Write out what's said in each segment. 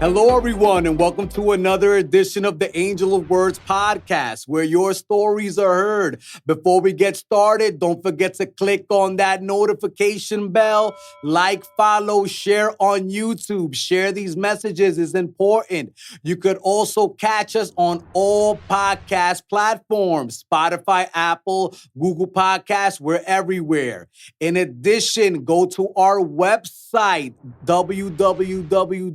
Hello, everyone, and welcome to another edition of the Angel of Words podcast, where your stories are heard. Before we get started, don't forget to click on that notification bell, like, follow, share on YouTube. Share these messages is important. You could also catch us on all podcast platforms, Spotify, Apple, Google Podcasts, we're everywhere. In addition, go to our website, www.aowent.com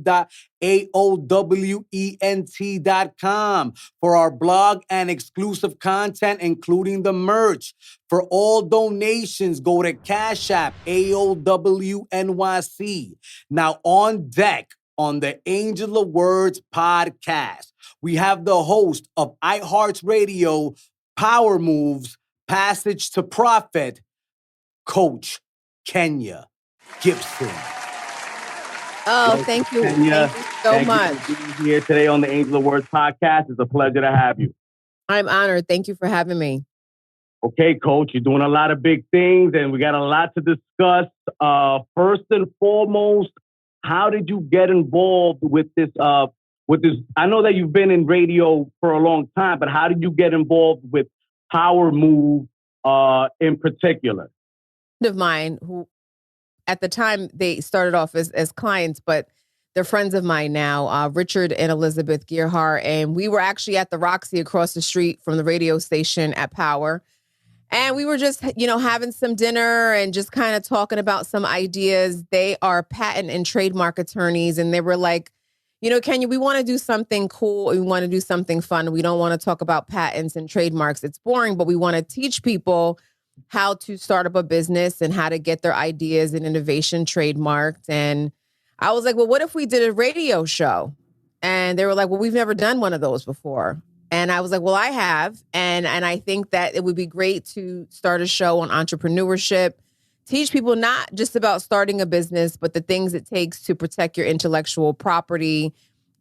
for our blog and exclusive content, including the merch. For all donations, go to Cash App, AOWNYC. Now on deck on the Angel of Words podcast, we have the host of Iheart Radio, Power Moves, Passage to Profit, Coach Kentya GIBSON. Oh, thank you. Kentya, thank you so much. You for being here today on the Angel of Words podcast. It's a pleasure to have you. I'm honored. Thank you for having me. Okay, Coach, you're doing a lot of big things, and we got a lot to discuss. First and foremost, how did you get involved with this? I know that you've been in radio for a long time, but how did you get involved with Power Move in particular? Of mine who at the time they started off as clients, but they're friends of mine now, Richard and Elizabeth Gearhart. And we were actually at the Roxy across the street from the radio station at Power. And we were just, having some dinner and just kind of talking about some ideas. They are patent and trademark attorneys. And they were like, Kentya, we want to do something cool. We want to do something fun. We don't want to talk about patents and trademarks. It's boring, but we want to teach people how to start up a business and how to get their ideas and innovation trademarked. And I was like, well, what if we did a radio show? And they were like, well, we've never done one of those before. And I was like, well, I have. And I think that it would be great to start a show on entrepreneurship, teach people not just about starting a business, but the things it takes to protect your intellectual property,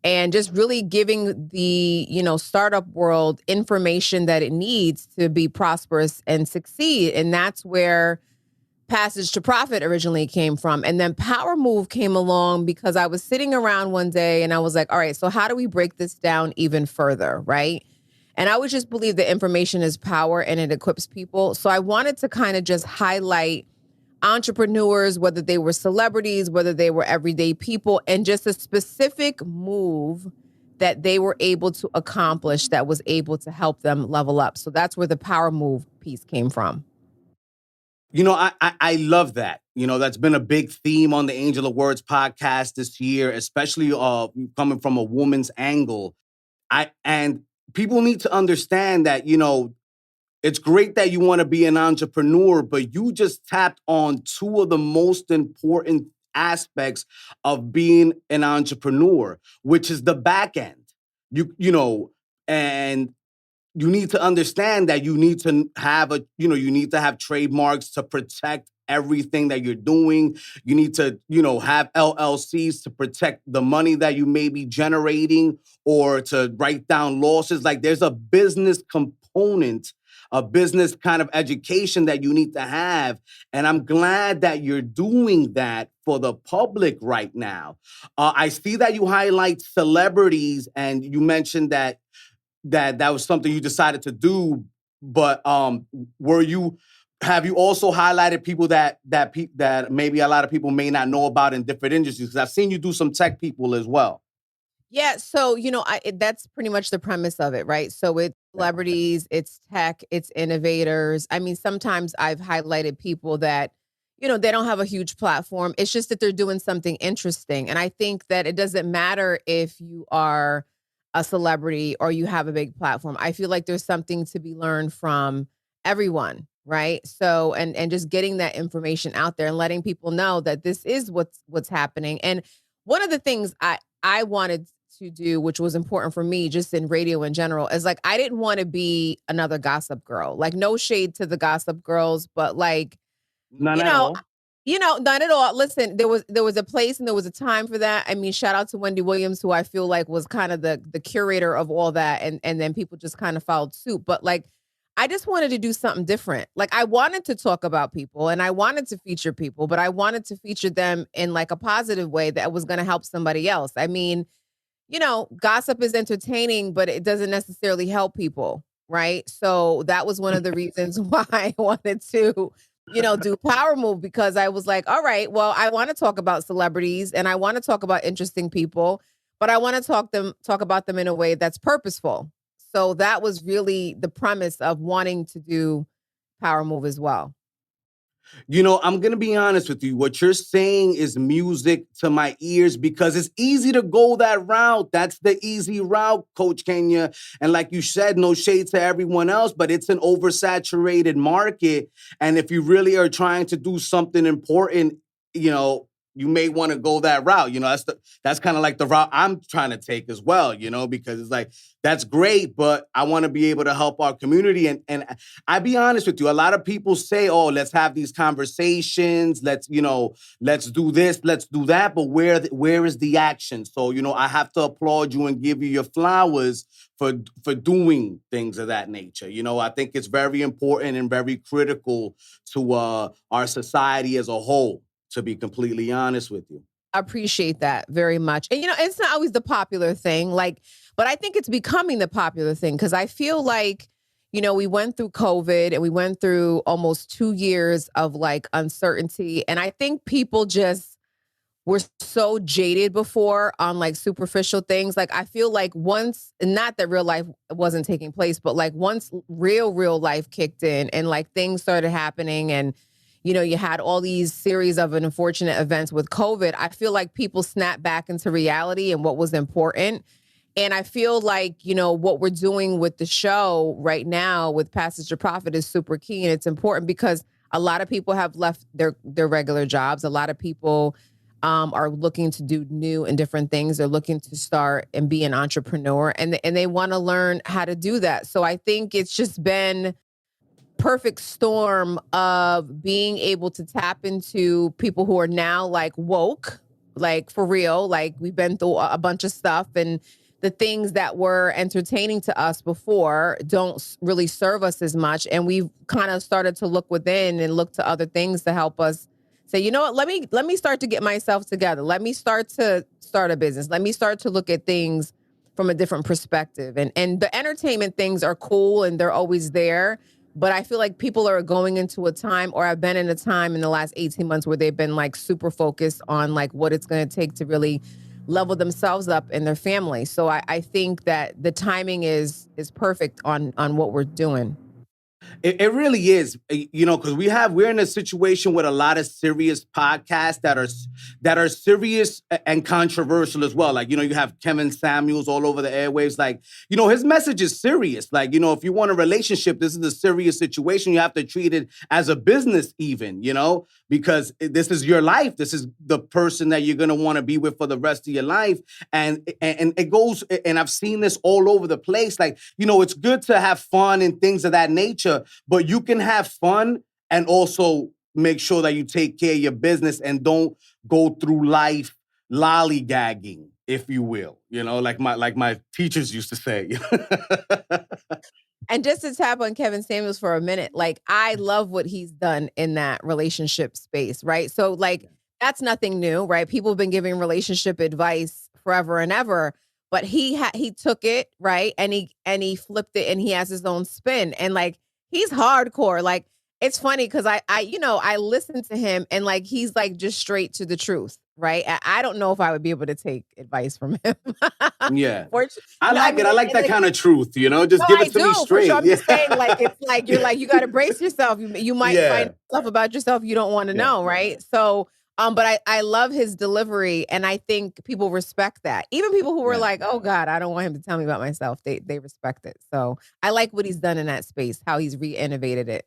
and just really giving the, startup world information that it needs to be prosperous and succeed. And that's where Passage to Profit originally came from. And then Power Move came along because I was sitting around one day and I was like, all right, so how do we break this down even further, right? And I would just believe that information is power and it equips people. So I wanted to kind of just highlight entrepreneurs, whether they were celebrities, whether they were everyday people, and just a specific move that they were able to accomplish that was able to help them level up. So that's where the Power Move piece came from. I love that. That's been a big theme on the Angel of Words podcast this year, especially coming from a woman's angle. And people need to understand that, it's great that you want to be an entrepreneur, but you just tapped on two of the most important aspects of being an entrepreneur, which is the back end. And you need to understand that you need to have you need to have trademarks to protect everything that you're doing. You need to, have LLCs to protect the money that you may be generating, or to write down losses. Like, there's a business component, a business kind of education that you need to have. And I'm glad that you're doing that for the public right now. I see that you highlight celebrities, and you mentioned that was something you decided to do. But have you also highlighted people that maybe a lot of people may not know about in different industries? Because I've seen you do some tech people as well. Yeah. So, that's pretty much the premise of it, right? So it's celebrities, it's tech, it's innovators. I mean, sometimes I've highlighted people that, they don't have a huge platform. It's just that they're doing something interesting. And I think that it doesn't matter if you are a celebrity or you have a big platform. I feel like there's something to be learned from everyone, right? So, and just getting that information out there and letting people know that this is what's happening. And one of the things I wanted to do, which was important for me just in radio in general, is like, I didn't want to be another gossip girl. Like, no shade to the gossip girls, but like, None at all. Not at all. Listen, there was a place and there was a time for that. I mean, shout out to Wendy Williams, who I feel like was kind of the curator of all that. And then people just kind of followed suit. But like, I just wanted to do something different. Like, I wanted to talk about people and I wanted to feature people, but I wanted to feature them in like a positive way that was going to help somebody else. I mean, gossip is entertaining, but it doesn't necessarily help people, right? So that was one of the reasons why I wanted to, do Power Move, because I was like, all right, well, I want to talk about celebrities and I want to talk about interesting people, but I want to talk about them in a way that's purposeful. So that was really the premise of wanting to do Power Move as well. I'm going to be honest with you. What you're saying is music to my ears because it's easy to go that route. That's the easy route, Coach Kenya. And like you said, no shade to everyone else, but it's an oversaturated market. And if you really are trying to do something important, you may want to go that route. That's kind of like the route I'm trying to take as well, because it's like, that's great, but I want to be able to help our community. And I be honest with you, a lot of people say, oh, let's have these conversations. Let's do this, let's do that. But where is the action? So, I have to applaud you and give you your flowers for doing things of that nature. I think it's very important and very critical to our society as a whole, to be completely honest with you. I appreciate that very much. And, it's not always the popular thing, but I think it's becoming the popular thing because I feel like, we went through COVID and we went through almost 2 years of uncertainty. And I think people just were so jaded before on superficial things. I feel like once, not that real life wasn't taking place, but once real life kicked in and things started happening and you had all these series of unfortunate events with COVID, I feel like people snapped back into reality and what was important. And I feel like, what we're doing with the show right now with Passage to Profit is super key. And it's important because a lot of people have left their regular jobs. A lot of people are looking to do new and different things. They're looking to start and be an entrepreneur and they want to learn how to do that. So I think it's just been perfect storm of being able to tap into people who are now woke, for real. We've been through a bunch of stuff and the things that were entertaining to us before don't really serve us as much. And we've kind of started to look within and look to other things to help us say, you know what, let me start to get myself together. Let me start a business. Let me start to look at things from a different perspective. And the entertainment things are cool and they're always there. But I feel like people are going into a time, or have been in a time in the last 18 months where they've been super focused on what it's going to take to really level themselves up and their family. So I think that the timing is perfect on what we're doing. It really is, because we're in a situation with a lot of serious podcasts that are serious and controversial as well. You have Kevin Samuels all over the airwaves. His message is serious. If you want a relationship, this is a serious situation. You have to treat it as a business even, because this is your life. This is the person that you're going to want to be with for the rest of your life. And it goes, and I've seen this all over the place. It's good to have fun and things of that nature, but you can have fun and also make sure that you take care of your business and don't go through life lollygagging, if you will, like my teachers used to say. And just to tap on Kevin Samuels for a minute, I love what he's done in that relationship space, right? So that's nothing new, right? People have been giving relationship advice forever and ever, but he took it, right? And he flipped it and he has his own spin. And he's hardcore. It's funny because I listen to him and he's just straight to the truth, right? I don't know if I would be able to take advice from him. Yeah. I like it. I like that kind of truth, just give it to me straight. Sure. I'm just saying it's you're you got to brace yourself. You might find stuff about yourself you don't want to know, right? So but I love his delivery and I think people respect that. Even people who were oh God, I don't want him to tell me about myself. They respect it. So I like what he's done in that space, how he's re-innovated it.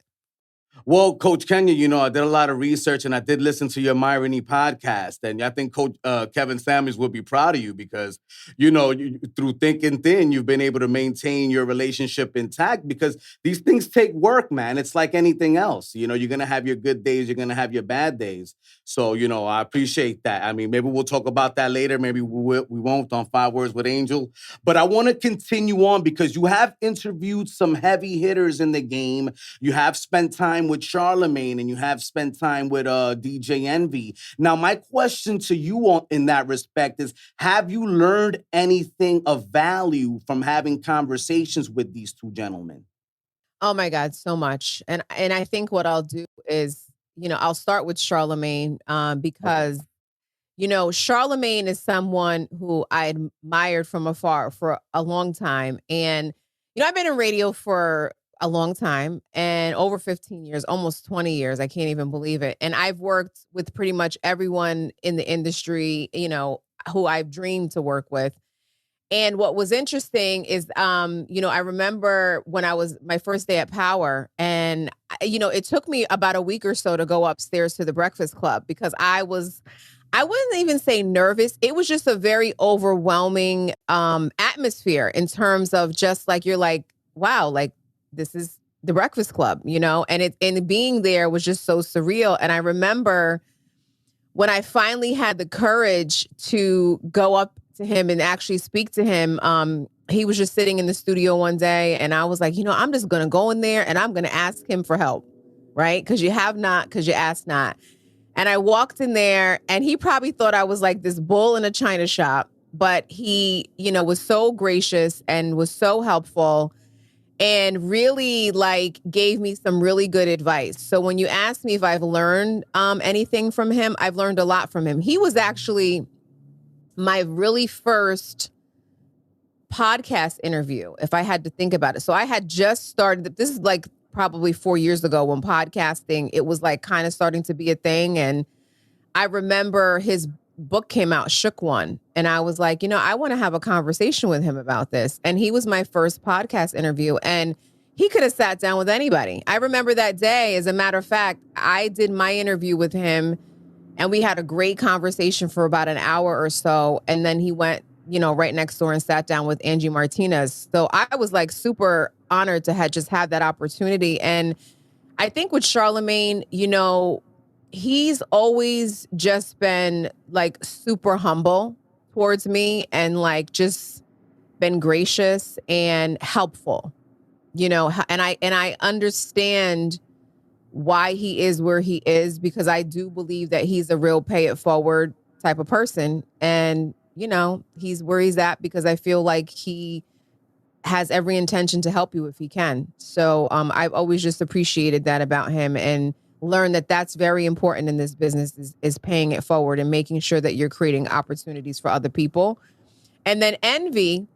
Well, Coach Kenya, I did a lot of research and I did listen to your Myrony podcast. And I think Coach Kevin Samuels would be proud of you because, through thick and thin, you've been able to maintain your relationship intact because these things take work, man. It's like anything else. You're going to have your good days. You're going to have your bad days. So, I appreciate that. I mean, maybe we'll talk about that later. Maybe we won't on 5 Words with Angel. But I want to continue on because you have interviewed some heavy hitters in the game. You have spent time time with Charlamagne and you have spent time with DJ Envy. Now, my question to you in that respect is, have you learned anything of value from having conversations with these two gentlemen? Oh my God, so much. And I think what I'll do is, I'll start with Charlamagne, Okay. because Charlamagne is someone who I admired from afar for a long time. And, I've been in radio for a long time and over 15 years, almost 20 years. I can't even believe it. And I've worked with pretty much everyone in the industry, who I've dreamed to work with. And what was interesting is, I remember when I was my first day at Power, and it took me about a week or so to go upstairs to the Breakfast Club because I wouldn't even say nervous. It was just a very overwhelming atmosphere in terms of just like you're like, wow, like this is the Breakfast Club, and being there was just so surreal. And I remember when I finally had the courage to go up to him and actually speak to him, he was just sitting in the studio one day, and I was like, I'm just gonna go in there and I'm gonna ask him for help, right? Because you have not, because you ask not. And I walked in there, and he probably thought I was like this bull in a china shop, but he, was so gracious and was so helpful and really like gave me some really good advice. So when you ask me if I've learned anything from him, I've learned a lot from him. He was actually my really first podcast interview, if I had to think about it. So I had just started, this is like probably 4 years ago when podcasting, it was like kind of starting to be a thing. And I remember his book came out, Shook One. And I was like, I want to have a conversation with him about this. And he was my first podcast interview. And he could have sat down with anybody. I remember that day, as a matter of fact, I did my interview with him and we had a great conversation for about an hour or so. And then he went, right next door and sat down with Angie Martinez. So I was like super honored to have just had that opportunity. And I think with Charlamagne, he's always just been like super humble towards me and like just been gracious and helpful, and I understand why he is where he is, because I do believe that he's a real pay it forward type of person. And, he's where he's at because I feel like he has every intention to help you if he can. So I've always just appreciated that about him and learned that that's very important in this business is paying it forward and making sure that you're creating opportunities for other people. And then Envy,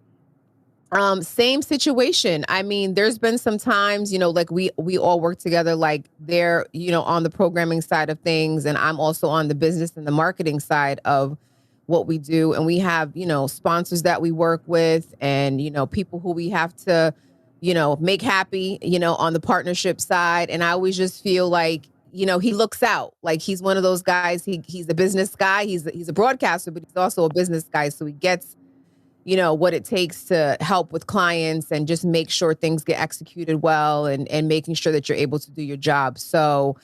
same situation. I mean, there's been some times, like we all work together, like they're, on the programming side of things. And I'm also on the business and the marketing side of what we do. And we have, sponsors that we work with and, people who we have to, make happy, on the partnership side. And I always just feel like, he looks out. Like he's one of those guys. He's a business guy. He's a broadcaster, but he's also a business guy. So he gets what it takes to help with clients and just make sure things get executed well and making sure that you're able to do your job. So,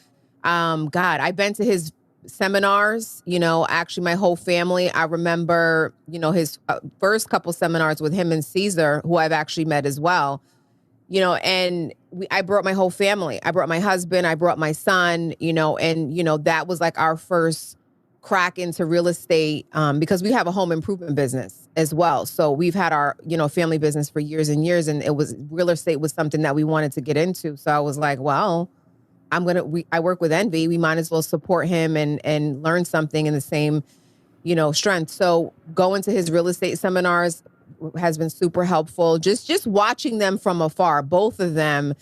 God, I've been to his seminars, actually my whole family. I remember, his first couple seminars with him and Caesar, who I've actually met as well, and I brought my whole family. I brought my husband, I brought my son, and, that was like our first crack into real estate, because we have a home improvement business as well. So we've had our, family business for years and years, and real estate was something that we wanted to get into. So I was like, well, I work with Envy. We might as well support him and learn something in the same, strength. So going to his real estate seminars has been super helpful. Just watching them from afar, both of them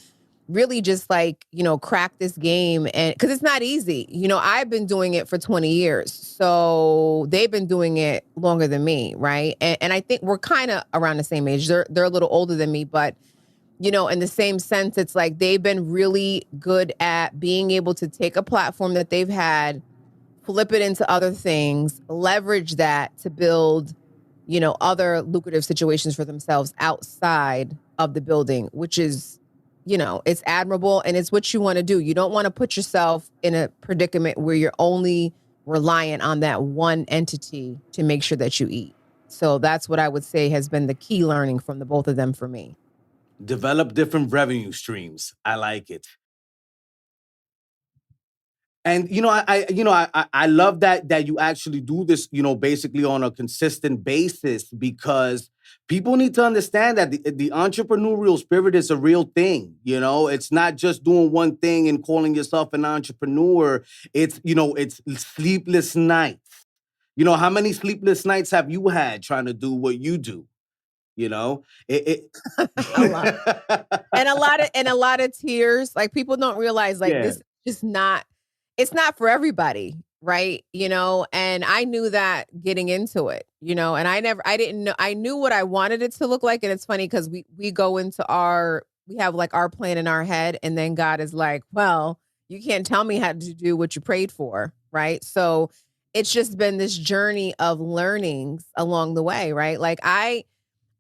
really just like, crack this game. And because it's not easy, I've been doing it for 20 years. So they've been doing it longer than me. Right. And I think we're kind of around the same age. They're a little older than me, but in the same sense, it's like they've been really good at being able to take a platform that they've had, flip it into other things, leverage that to build, other lucrative situations for themselves outside of the building, which is, it's admirable and it's what you want to do. You don't want to put yourself in a predicament where you're only reliant on that one entity to make sure that you eat. So that's what I would say has been the key learning from the both of them for me. Develop different revenue streams. I like it. And I love that you actually do this, basically on a consistent basis, because people need to understand that the entrepreneurial spirit is a real thing. It's not just doing one thing and calling yourself an entrepreneur. It's sleepless nights. How many sleepless nights have you had trying to do what you do? A lot. It And a lot of tears. Like, people don't realize, like, Yeah. this is not, it's not for everybody, right? And I knew that getting into it, and I didn't know, I knew what I wanted it to look like. And it's funny because we go into we have like our plan in our head, and then God is like, well, you can't tell me how to do what you prayed for, right? So it's just been this journey of learnings along the way, right? Like, I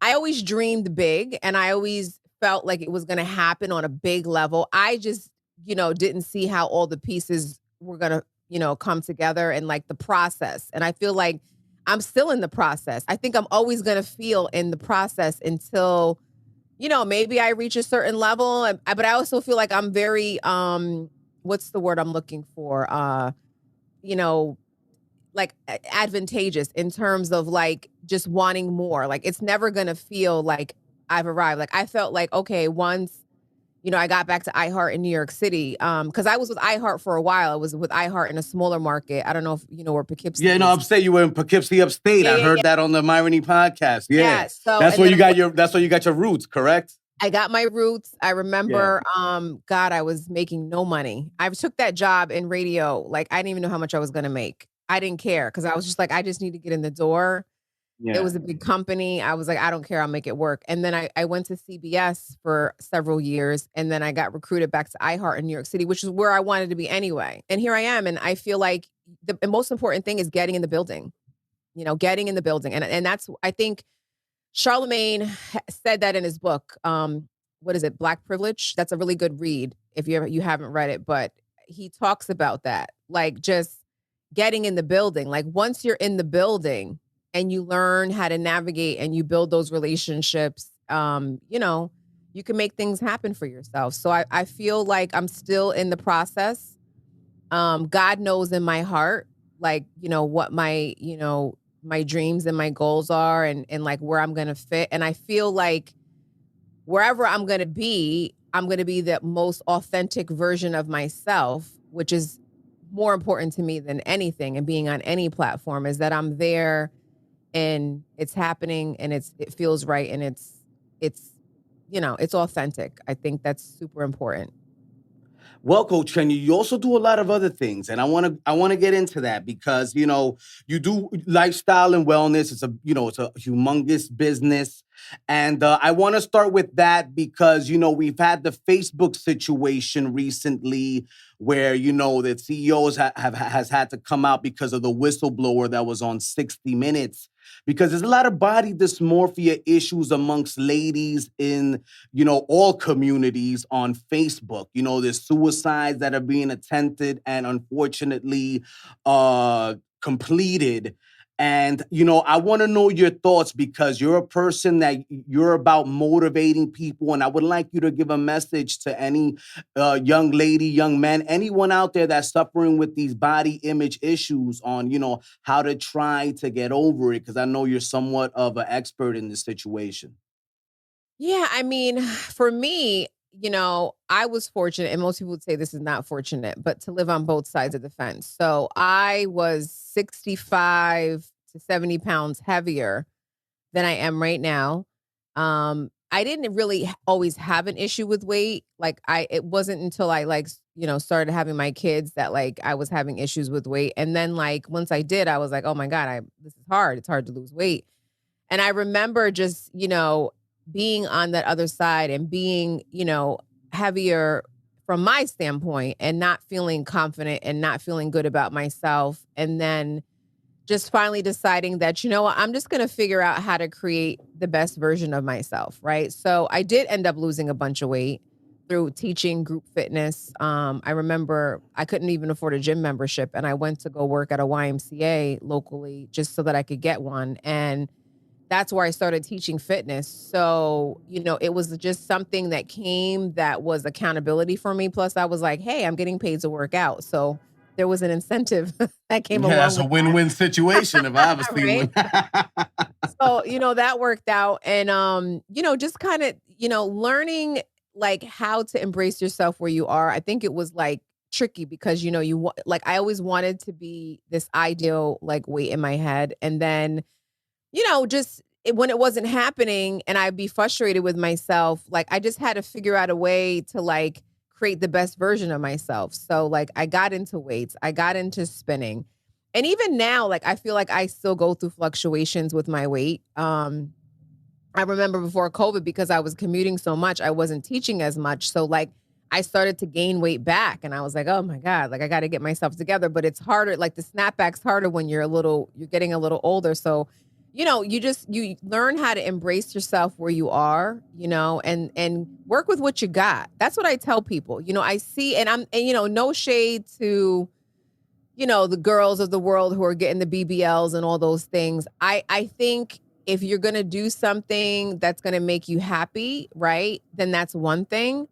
always dreamed big, and I always felt like it was going to happen on a big level. I just, didn't see how all the pieces were going to, come together, and like the process. And I feel like I'm still in the process. I think I'm always going to feel in the process until, maybe I reach a certain level. But I also feel like I'm very, what's the word I'm looking for? You know, like advantageous in terms of like just wanting more. Like, it's never gonna feel like I've arrived. Like, I felt like, okay, once, I got back to Iheart in New York City. Because I was with Iheart for a while. I was with Iheart in a smaller market. I don't know if you know where Yeah, Poughkeepsie no, is. upstate. You were in Poughkeepsie, upstate. Yeah, I yeah, heard yeah. that on the Myrony podcast. Yeah, Yeah. So, that's and where then you got your roots, correct? I got my roots. I Yeah. remember, God, I was making no money. I took that job in radio. Like, I didn't even know how much I was gonna make. I didn't care because I was just like, I just need to get in the door. It Yeah. was a big company. I was like, I don't care. I'll make it work. And then I went to CBS for several years. And then I got recruited back to iHeart in New York City, which is where I wanted to be anyway. And here I am. And I feel like the most important thing is getting in the building, getting in the building. And that's, I think Charlemagne said that in his book. What is it? Black Privilege. That's a really good read if you haven't read it, but he talks about that, like just getting in the building. Like, once you're in the building and you learn how to navigate and you build those relationships, you can make things happen for yourself. So I feel like I'm still in the process. God knows in my heart, like, what my dreams and my goals are, and like where I'm going to fit. And I feel like wherever I'm going to be, I'm going to be the most authentic version of myself, which is more important to me than anything. And being on any platform is that I'm there and it's happening and it feels right. And it's, it's authentic. I think that's super important. Well, Coach Kenya, you also do a lot of other things, and I want to get into that because you do lifestyle and wellness. It's a humongous business, and I want to start with that because we've had the Facebook situation recently where the CEOs has had to come out because of the whistleblower that was on 60 Minutes. Because there's a lot of body dysmorphia issues amongst ladies in all communities on Facebook. There's suicides that are being attempted and unfortunately completed. And I want to know your thoughts because you're a person that you're about motivating people, and I would like you to give a message to any young lady, young man, anyone out there that's suffering with these body image issues on how to try to get over it, because I know you're somewhat of an expert in this situation. Yeah, I mean, for me, I was fortunate, and most people would say this is not fortunate, but to live on both sides of the fence. So I was 65 to 70 pounds heavier than I am right now. I didn't really always have an issue with weight. Like, it wasn't until I like, started having my kids that like I was having issues with weight. And then like once I did, I was like, oh my God, this is hard. It's hard to lose weight. And I remember just, being on that other side and being, heavier from my standpoint and not feeling confident and not feeling good about myself. And then just finally deciding that, what, I'm just going to figure out how to create the best version of myself. Right. So I did end up losing a bunch of weight through teaching group fitness. I remember I couldn't even afford a gym membership, and I went to go work at a YMCA locally just so that I could get one. And that's where I started teaching fitness. So, it was just something that came that was accountability for me. Plus, I was like, hey, I'm getting paid to work out. So there was an incentive that came Yeah, along that's a with win-win situation if I ever seen right? one. So, that worked out. And, just kind of, learning like how to embrace yourself where you are. I think it was like tricky because, like I always wanted to be this ideal like weight in my head. And then, when it wasn't happening and I'd be frustrated with myself, like I just had to figure out a way to like create the best version of myself. So like I got into weights, I got into spinning. And even now, like I feel like I still go through fluctuations with my weight. I remember before COVID, because I was commuting so much, I wasn't teaching as much. So like I started to gain weight back and I was like, oh my God, like I got to get myself together. But it's harder, like the snapback's harder when you're getting a little older. So, you learn how to embrace yourself where you are, and work with what you got. That's what I tell people. I see, and no shade to, the girls of the world who are getting the BBLs and all those things. I think if you're going to do something that's going to make you happy, right? Then that's one thing.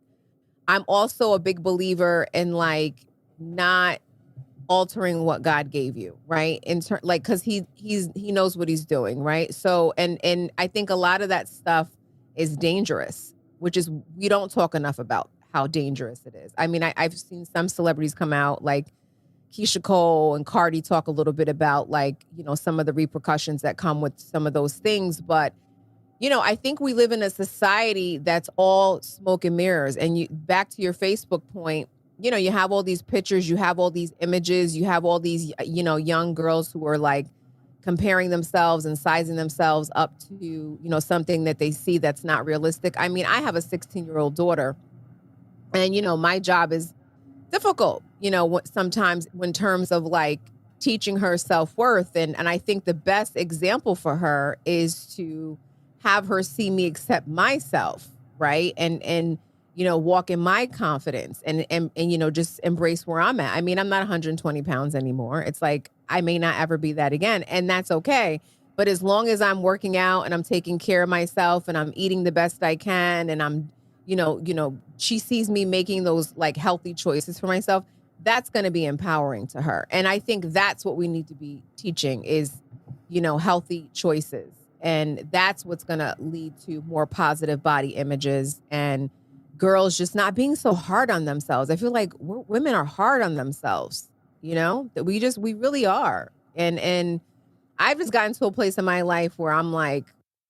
I'm also a big believer in like not altering what God gave you, right? Like cuz he knows what he's doing, right? So and I think a lot of that stuff is dangerous, which is we don't talk enough about how dangerous it is. I mean, I've seen some celebrities come out like Keisha Cole and Cardi talk a little bit about like, some of the repercussions that come with some of those things. But, I think we live in a society that's all smoke and mirrors. And back to your Facebook point, you have all these pictures, you have all these images, you have all these, young girls who are like comparing themselves and sizing themselves up to, something that they see that's not realistic. I mean, I have a 16-year-old daughter and, my job is difficult, sometimes in terms of like teaching her self-worth. And I think the best example for her is to have her see me accept myself, right? And walk in my confidence and just embrace where I'm at. I mean, I'm not 120 pounds anymore. It's like I may not ever be that again, and that's okay. But as long as I'm working out and I'm taking care of myself and I'm eating the best I can and I'm she sees me making those like healthy choices for myself, that's going to be empowering to her. And I think that's what we need to be teaching is, healthy choices. And that's what's going to lead to more positive body images and girls just not being so hard on themselves. I feel like women are hard on themselves, that we really are. And I've just gotten to a place in my life where I'm like,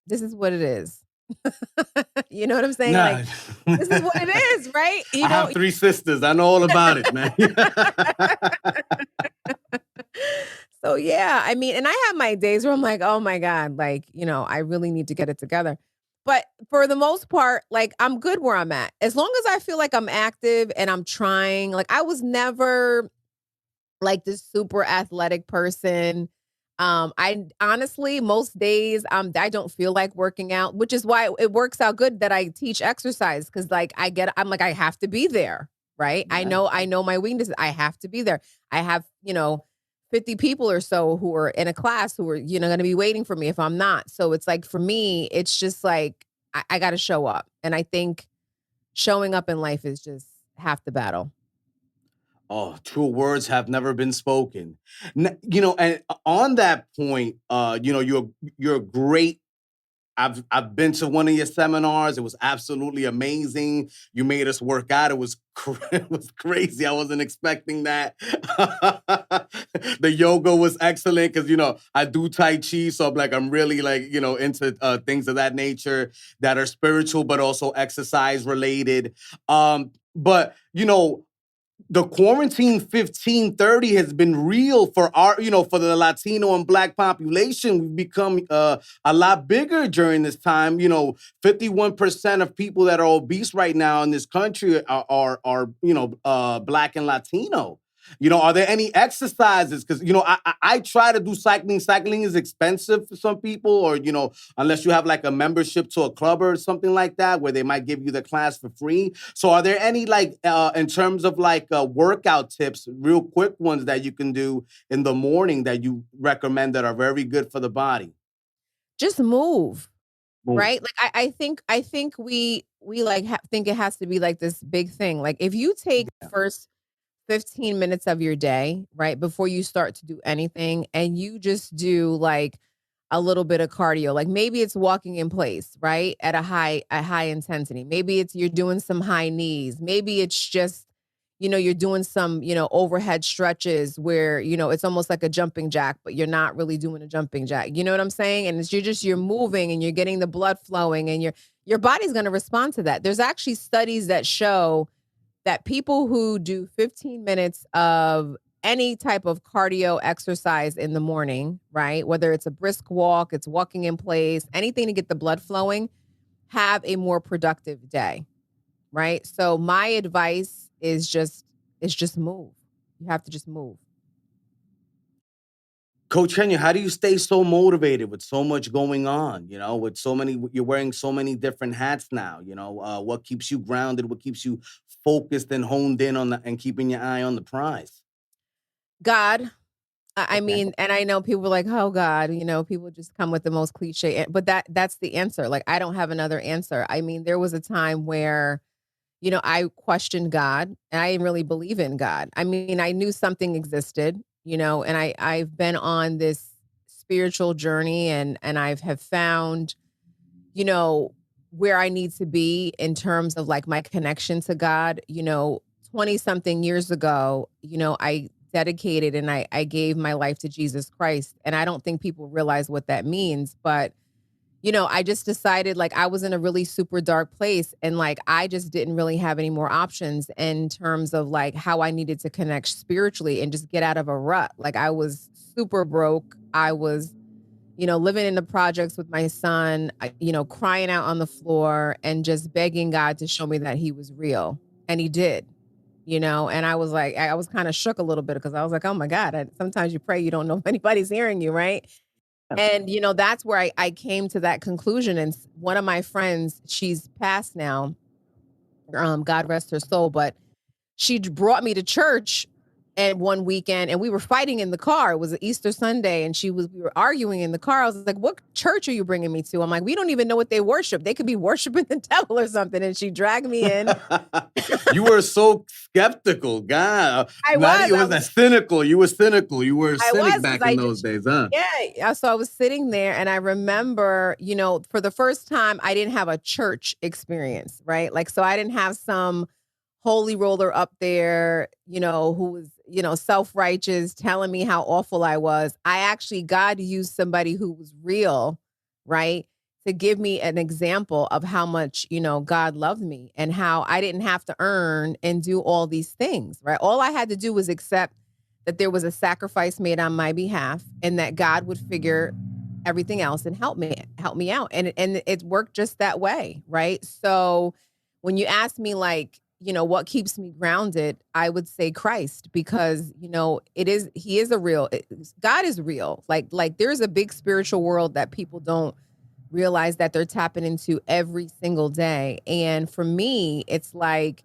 this is what it is. You know what I'm saying? Nah. Like, this is what it is, right? I have 3 sisters. I know all about it, man. So yeah, I mean, and I have my days where I'm like, oh my God, like, I really need to get it together. But for the most part, like I'm good where I'm at. As long as I feel like I'm active and I'm trying, like I was never like this super athletic person. I honestly, most days, I don't feel like working out, which is why it works out good that I teach exercise. Cause like I'm like, I have to be there. Right. Yeah. I know my weaknesses. I have to be there. I have, 50 people or so who are in a class who are, going to be waiting for me if I'm not. So it's like, for me, it's just like, I got to show up. And I think showing up in life is just half the battle. Oh, true words have never been spoken. And on that point, you're a great. I've been to one of your seminars. It was absolutely amazing. You made us work out. It was it was crazy. I wasn't expecting that. The yoga was excellent because I do Tai Chi, so I'm really like into things of that nature that are spiritual but also exercise related. But the quarantine 1530 has been real for our, for the Latino and Black population. We've become a lot bigger during this time. 51% of people that are obese right now in this country are Black and Latino. Are there any exercises? Because, I try to do cycling. Cycling is expensive for some people, or, unless you have like a membership to a club or something like that, where they might give you the class for free. So are there any like, in terms of like workout tips, real quick ones that you can do in the morning that you recommend that are very good for the body? Just move. Boom. Right? Like I think we like think it has to be like this big thing. Like if you take the first 15 minutes of your day, right, before you start to do anything, and you just do like a little bit of cardio. Like maybe it's walking in place, right, at a high intensity. Maybe it's you're doing some high knees. Maybe it's just, you're doing some, overhead stretches where, it's almost like a jumping jack, but you're not really doing a jumping jack. You know what I'm saying? And you're moving and you're getting the blood flowing, and your body's going to respond to that. There's actually studies that show that people who do 15 minutes of any type of cardio exercise in the morning, right? Whether it's a brisk walk, it's walking in place, anything to get the blood flowing, have a more productive day, right? So my advice is just move. You have to just move. Coach Kenya, how do you stay so motivated with so much going on? With so many, you're wearing so many different hats now. What keeps you grounded? What keeps you focused and honed in on and keeping your eye on the prize? God. I Okay. mean, and I know people are like, "Oh God," people just come with the most cliche, but that's the answer. Like, I don't have another answer. I mean, there was a time where, I questioned God and I didn't really believe in God. I mean, I knew something existed, and I've been on this spiritual journey, and have found, you know, where I need to be in terms of like my connection to God. 20 something years ago, I dedicated and I gave my life to Jesus Christ. And I don't think people realize what that means, but I just decided like I was in a really super dark place, and like I just didn't really have any more options in terms of like how I needed to connect spiritually and just get out of a rut. Like I was super broke. I was, living in the projects with my son, crying out on the floor and just begging God to show me that he was real. And he did, and I was like, I was kind of shook a little bit because I was like, oh my God, sometimes you pray, you don't know if anybody's hearing you, right? And, that's where I came to that conclusion. And one of my friends, she's passed now, God rest her soul, but she brought me to church and one weekend, and we were fighting in the car. It was an Easter Sunday, and we were arguing in the car. I was like, "What church are you bringing me to?" I'm like, "We don't even know what they worship. They could be worshiping the devil or something." And she dragged me in. You were so skeptical, God. I was. It wasn't cynical. You were cynical. You were a I cynic was, back 'cause in those days, huh? yeah. So I was sitting there, and I remember, for the first time, I didn't have a church experience, right? Like, so I didn't have some holy roller up there, who was, self-righteous telling me how awful I was. God used somebody who was real, right? To give me an example of how much, God loved me and how I didn't have to earn and do all these things, right? All I had to do was accept that there was a sacrifice made on my behalf and that God would figure everything else and help me out. And it worked just that way, right? So when you ask me like, what keeps me grounded, I would say Christ, because, he is God is real. Like there's a big spiritual world that people don't realize that they're tapping into every single day. And for me, it's like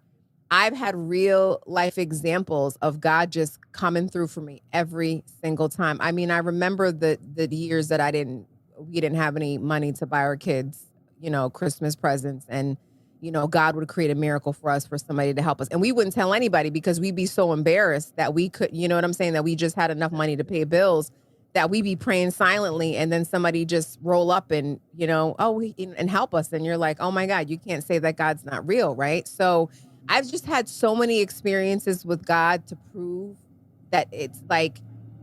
I've had real life examples of God just coming through for me every single time. I mean, I remember the years that we didn't have any money to buy our kids, Christmas presents, and God would create a miracle for us, for somebody to help us. And we wouldn't tell anybody because we'd be so embarrassed that we could, you know what I'm saying, that we just had enough money to pay bills, that we'd be praying silently, and then somebody just roll up and, and help us. And you're like, oh my God, you can't say that God's not real, right? So I've just had so many experiences with God to prove that it's like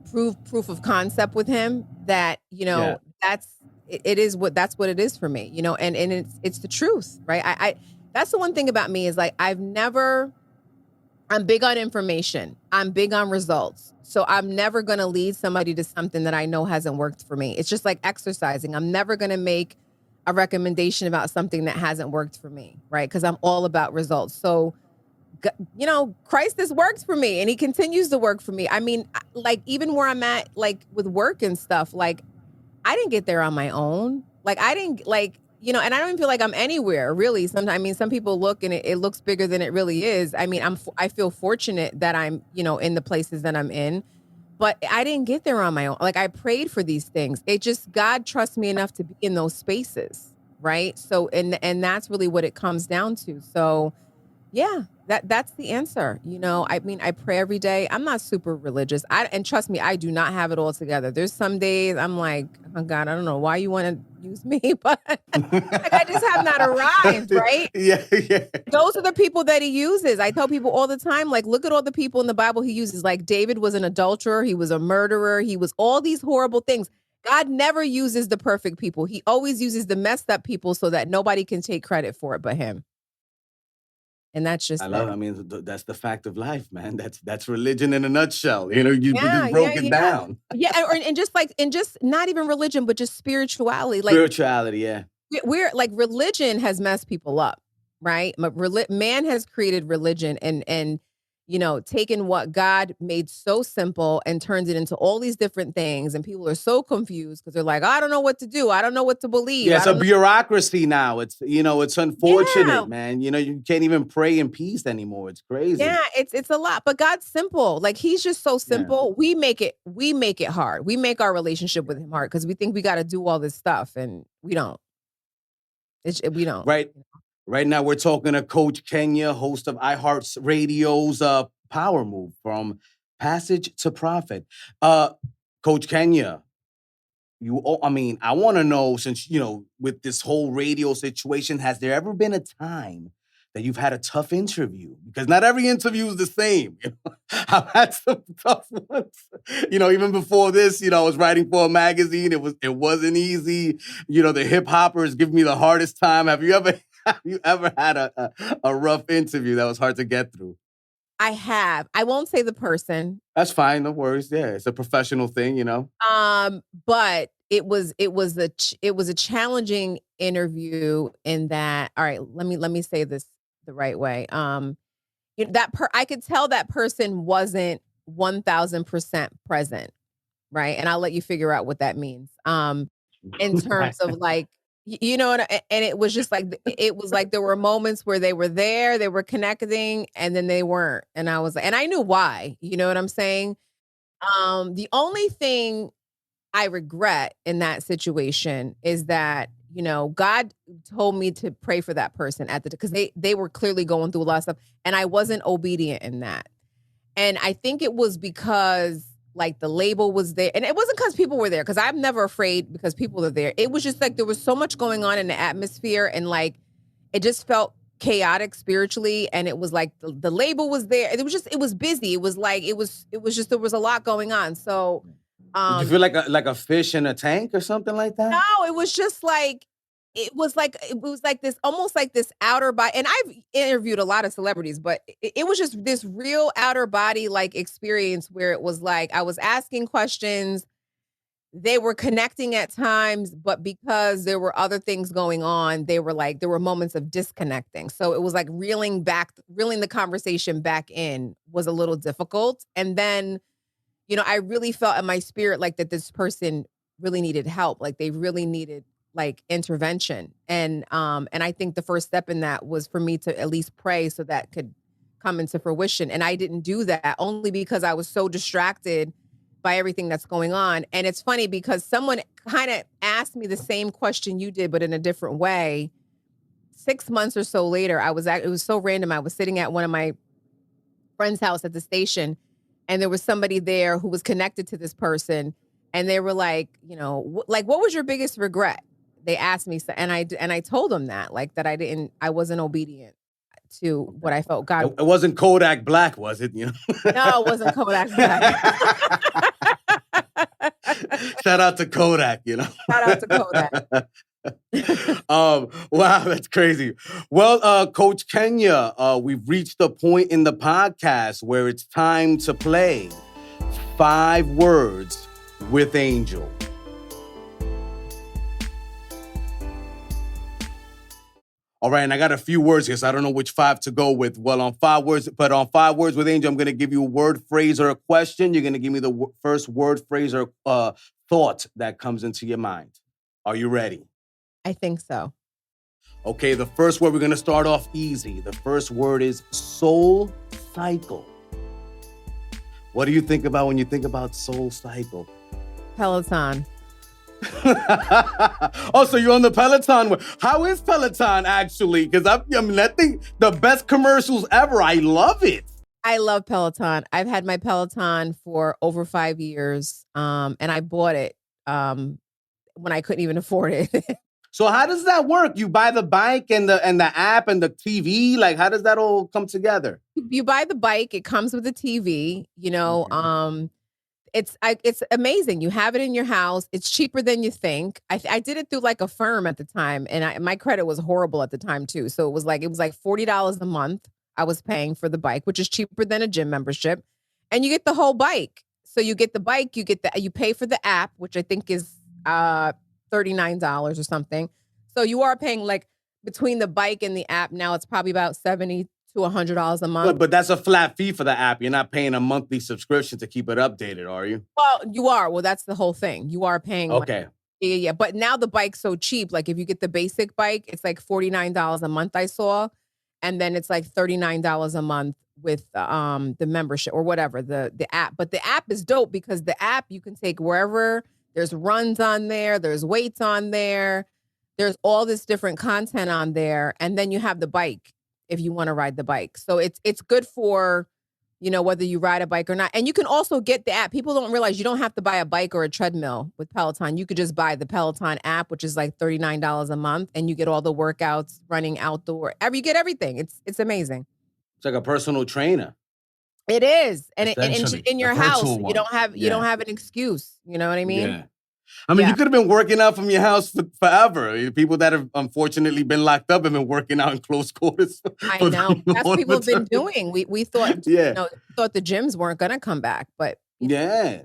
proof of concept with him that, that's what it is for me, and it's the truth, right? I that's the one thing about me is like I'm big on information. I'm big on results. So I'm never going to lead somebody to something that I know hasn't worked for me. It's just like exercising. I'm never going to make a recommendation about something that hasn't worked for me, right? Because I'm all about results. So, Christ has worked for me and he continues to work for me. I mean, like even where I'm at, like with work and stuff, like I didn't get there on my own. Like I didn't and I don't even feel like I'm anywhere really. Sometimes, I mean, some people look and it looks bigger than it really is. I mean, I feel fortunate that I'm, in the places that I'm in, but I didn't get there on my own. Like I prayed for these things. It just, God trusts me enough to be in those spaces. Right. So, and that's really what it comes down to. So yeah, That's the answer. I mean, I pray every day. I'm not super religious. And trust me, I do not have it all together. There's some days I'm like, oh God, I don't know why you want to use me, but like I just have not arrived, right? Yeah, yeah. Those are the people that he uses. I tell people all the time, like, look at all the people in the Bible he uses. Like David was an adulterer, he was a murderer, he was all these horrible things. God never uses the perfect people. He always uses the messed up people so that nobody can take credit for it but him. And that's just I it. love. I mean, that's the fact of life, man. That's religion in a nutshell. You Yeah, just broke yeah, it yeah. down. Yeah, and just not even religion, but just spirituality. Like Spirituality, yeah. we're like religion has messed people up, right? Man has created religion and taken what God made so simple and turned it into all these different things, and people are so confused because they're like, I don't know what to do, I don't know what to believe. Yeah, it's I a don't know. bureaucracy now. It's unfortunate, Yeah. man. You can't even pray in peace anymore. It's crazy. Yeah, it's a lot, but God's simple. Like he's just so Yeah. simple. We make it hard. We make our relationship with him hard because we think we got to do all this stuff, and we don't. We don't. Right now, we're talking to Coach Kentya, host of Iheart Radio's Power Move from Passage to Profit. Coach Kentya, I want to know, since, with this whole radio situation, has there ever been a time that you've had a tough interview? Because not every interview is the same. I've had some tough ones. Even before this, I was writing for a magazine. It wasn't easy. The hip hoppers give me the hardest time. Have you ever had a rough interview that was hard to get through? I have. I won't say the person. That's fine. No worries. Yeah, it's a professional thing, But it was a challenging interview in that. All right, let me say this the right way. I could tell that person wasn't 1000% present, right? And I'll let you figure out what that means. In terms of like, and it was just like, it was like there were moments where they were there, they were connecting, and then they weren't. And I was like, and I knew why, you know what I'm saying? The only thing I regret in that situation is that, God told me to pray for that person because they were clearly going through a lot of stuff, and I wasn't obedient in that. And I think it was because like the label was there, and it wasn't because people were there, because I'm never afraid because people are there. It was just like there was so much going on in the atmosphere, and like it just felt chaotic spiritually, and it was like the label was there. It was busy. It was just there was a lot going on. So did you feel like a fish in a tank or something like that? no, it was just like it was like this, almost like this outer body. And I've interviewed a lot of celebrities, but it was just this real outer body like experience where it was like I was asking questions. They were connecting at times, but because there were other things going on, there were moments of disconnecting. So it was like reeling the conversation back in was a little difficult. And then, I really felt in my spirit like that this person really needed help. Like they really needed like intervention. And I think the first step in that was for me to at least pray so that could come into fruition. And I didn't do that only because I was so distracted by everything that's going on. And it's funny because someone kind of asked me the same question you did, but in a different way. 6 months or so later, it was so random. I was sitting at one of my friend's house at the station, and there was somebody there who was connected to this person. And they were like, what was your biggest regret? They asked me, and I told them that I wasn't obedient to what I felt God. It wasn't Kodak Black, was it? No, it wasn't Kodak Black. Shout out to Kodak, Shout out to Kodak. Wow, that's crazy. Well, Coach Kentya, we've reached the point in the podcast where it's time to play 5 Words with Angel. All right, and I got a few words here, so I don't know which 5 to go with. Well, on 5 words with Angel, I'm going to give you a word, phrase, or a question. You're going to give me the first word, phrase, or thought that comes into your mind. Are you ready? I think so. Okay, the first word, we're going to start off easy. The first word is soul cycle. What do you think about when you think about soul cycle? Peloton. Oh, so you're on the Peloton. How is Peloton actually? Because I mean, that thing, the best commercials ever. I love it. I love Peloton. I've had my Peloton for over 5 years, and I bought it when I couldn't even afford it. So how does that work? You buy the bike and the app and the TV. Like, how does that all come together? You buy the bike, it comes with a TV, you know, Okay. it's amazing. You have it in your house. It's cheaper than you think. I did it through like a firm at the time, and my credit was horrible at the time too. So it was like $40 a month I was paying for the bike, which is cheaper than a gym membership, and you get the whole bike. So you get the bike, you pay for the app, which I think is $39 or something. So you are paying like between the bike and the app now, it's probably about $70 to $100 a month. But that's a flat fee for the app. You're not paying a monthly subscription to keep it updated, are you? Well, you are. Well, that's the whole thing. You are paying money. Okay. Yeah. But now the bike's so cheap. Like if you get the basic bike, it's like $49 a month I saw. And then it's like $39 a month with the membership or whatever, the app. But the app is dope because the app you can take wherever. There's runs on there. There's weights on there. There's all this different content on there. And then you have the bike if you want to ride the bike. So it's good for, you know, whether you ride a bike or not. And you can also get the app. People don't realize you don't have to buy a bike or a treadmill with Peloton. You could just buy the Peloton app, which is like $39 a month, and you get all the workouts, running outdoor. You get everything. It's amazing. It's like a personal trainer. It is. And Essentially, in your a house, virtual you don't one. have an excuse. You know what I mean? Yeah. I mean, Yeah. you could have been working out from your house forever. People that have unfortunately been locked up have been working out in close quarters. I know. That's what people have been doing. We thought, Yeah. you know, thought the gyms weren't going to come back, but Yeah.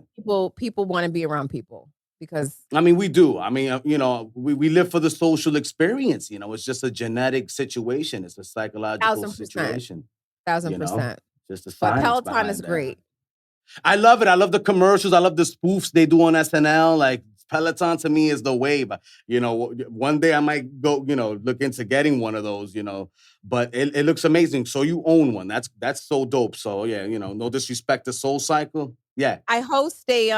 people want to be around people because I mean, we do. I mean, you know, we live for the social experience. You know, it's just a genetic situation. It's a psychological 1,000%. situation. 1,000%. Just the But science Peloton behind is that. great. I love it. I love the commercials. I love the spoofs they do on SNL. Like Peloton to me is the wave. You know, one day I might go, you know, look into getting one of those, you know, but it looks amazing. So you own one. That's so dope. So yeah, you know, no disrespect to Soul Cycle. Yeah. I host a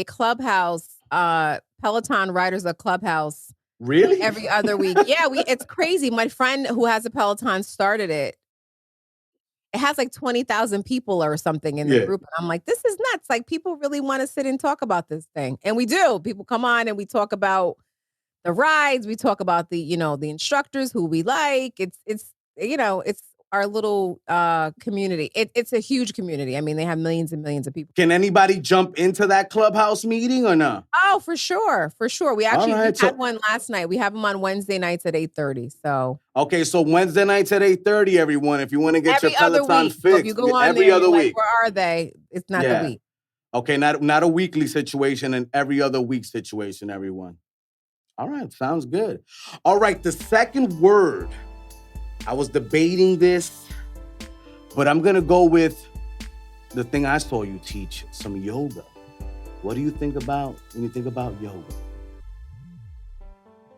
clubhouse, Peloton Riders a Clubhouse Really? every other week. Yeah, it's crazy. My friend who has a Peloton started it. It has like 20,000 people or something in the Yeah. group. And I'm like, this is nuts. Like people really want to sit and talk about this thing. And we do. People come on and we talk about the rides. We talk about the, you know, the instructors who we like. It's you know, it's our little community. It's a huge community. I mean, they have millions and millions of people. Can anybody jump into that clubhouse meeting or no? Oh, for sure. For sure. We actually right, had one last night. We have them on Wednesday nights at 8:30. So Okay, so Wednesday nights at 8:30, everyone. If you want to get your every other Peloton week. So fixed, if you go on every there, other you're like, week. where are they? It's not Yeah. the week. Okay, not a weekly situation, and every other week situation, everyone. All right, sounds good. All right, the second word. I was debating this, but I'm gonna go with the thing I saw you teach, some yoga. What do you think about when you think about yoga?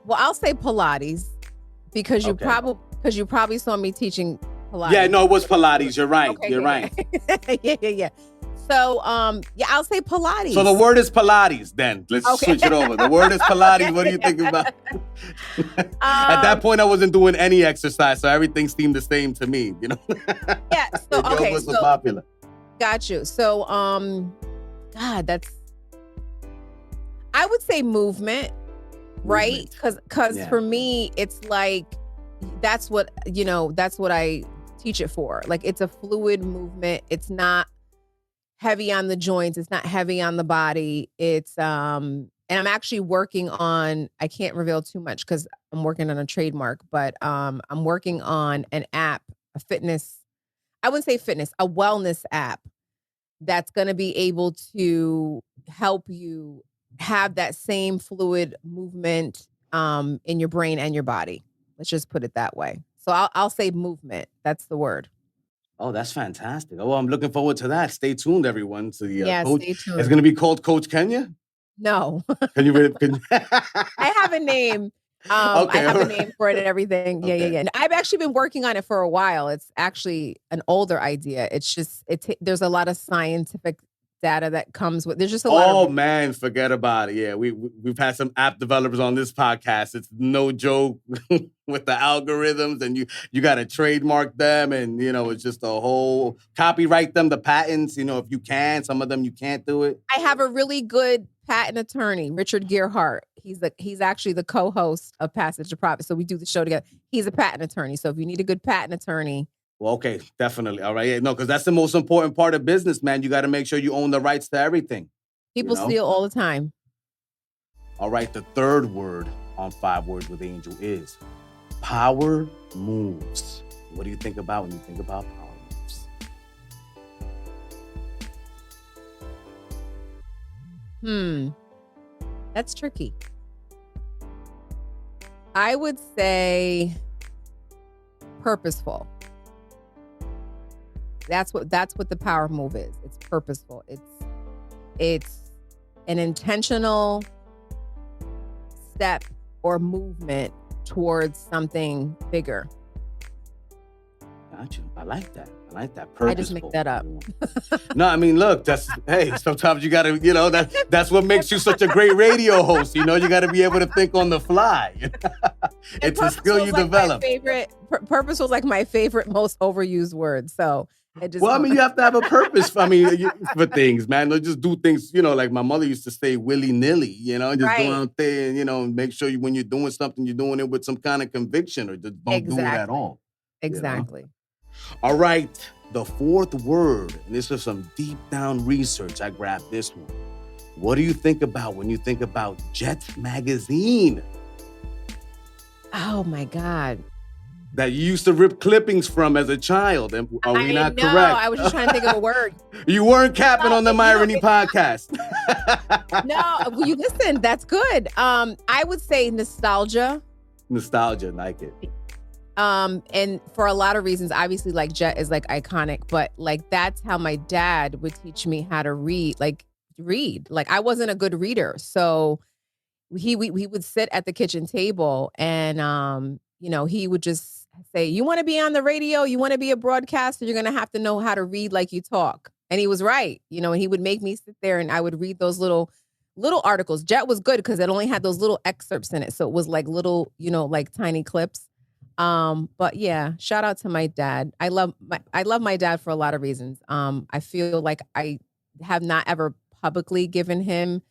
Well, I'll say Pilates because you Okay. probably saw me teaching Pilates. Yeah, no, it was Pilates. You're right. Okay, You're yeah, right. yeah. So, yeah, I'll say Pilates. So the word is Pilates then. Let's switch it over. The word is Pilates. What do you think about? At that point, I wasn't doing any exercise, so everything seemed the same to me, you know? Yeah, so, Yoga okay, was so so, popular. got you. So, God, I would say movement, right? Because for me, it's like, that's what I teach it for. Like, it's a fluid movement. It's not heavy on the joints. It's not heavy on the body. It's, and I'm actually working on, I can't reveal too much because I'm working on a trademark, but I'm working on an app, a wellness app that's going to be able to help you have that same fluid movement in your brain and your body. Let's just put it that way. So I'll say movement. That's the word. Oh, that's fantastic. Oh, I'm looking forward to that. Stay tuned, everyone, to the coach. Stay tuned. It's going to be called Coach Kenya? No. Can you? I have a name. I have a name for it and everything. Yeah. And I've actually been working on it for a while. It's actually an older idea. It's just, there's a lot of scientific data that comes with. There's just a lot Oh of. man, forget about it. Yeah, we've had some app developers on this podcast. It's no joke with the algorithms, and you got to trademark them, and it's just a whole copyright them, the patents. If you can, some of them you can't do it. I have a really good patent attorney, Richard Gearhart. He's actually the co-host of Passage to Profit. So we do the show together. He's a patent attorney. So if you need a good patent attorney. Well, okay, definitely. All right. Yeah, no, because that's the most important part of business, man. You got to make sure you own the rights to everything. People steal all the time. All right. The third word on 5 Words with Angel is power moves. What do you think about when you think about power moves? That's tricky. I would say purposeful. That's what the power move is. It's purposeful. It's an intentional step or movement towards something bigger. Gotcha. I like that. Purposeful. I just make that up. No, I mean, look, sometimes you gotta, that's what makes you such a great radio host. You gotta be able to think on the fly. It's a skill you develop. Purpose was like my favorite, most overused word. So you have to have a purpose. For things, man. Don't just do things, like my mother used to say, willy-nilly, just go out there and, make sure when you're doing something, you're doing it with some kind of conviction, or just don't do it at all. Exactly. All right. The fourth word, and this is some deep down research. I grabbed this one. What do you think about when you think about Jet magazine? Oh my God. That you used to rip clippings from as a child. Are we not correct? I was just trying to think of a word. You weren't capping on the Irony podcast. No, you listen, that's good. I would say nostalgia. Nostalgia, like it. And for a lot of reasons, obviously, like Jet is like iconic, but like that's how my dad would teach me how to read. Like I wasn't a good reader, so he would sit at the kitchen table and he would just say, "You want to be on the radio? You want to be a broadcaster? You're gonna have to know how to read like you talk." And he was right, and he would make me sit there and I would read those little articles. Jet was good because it only had those little excerpts in it, so it was like little, like tiny clips. But yeah, shout out to my dad. I love my dad for a lot of reasons. I feel like I have not ever publicly given him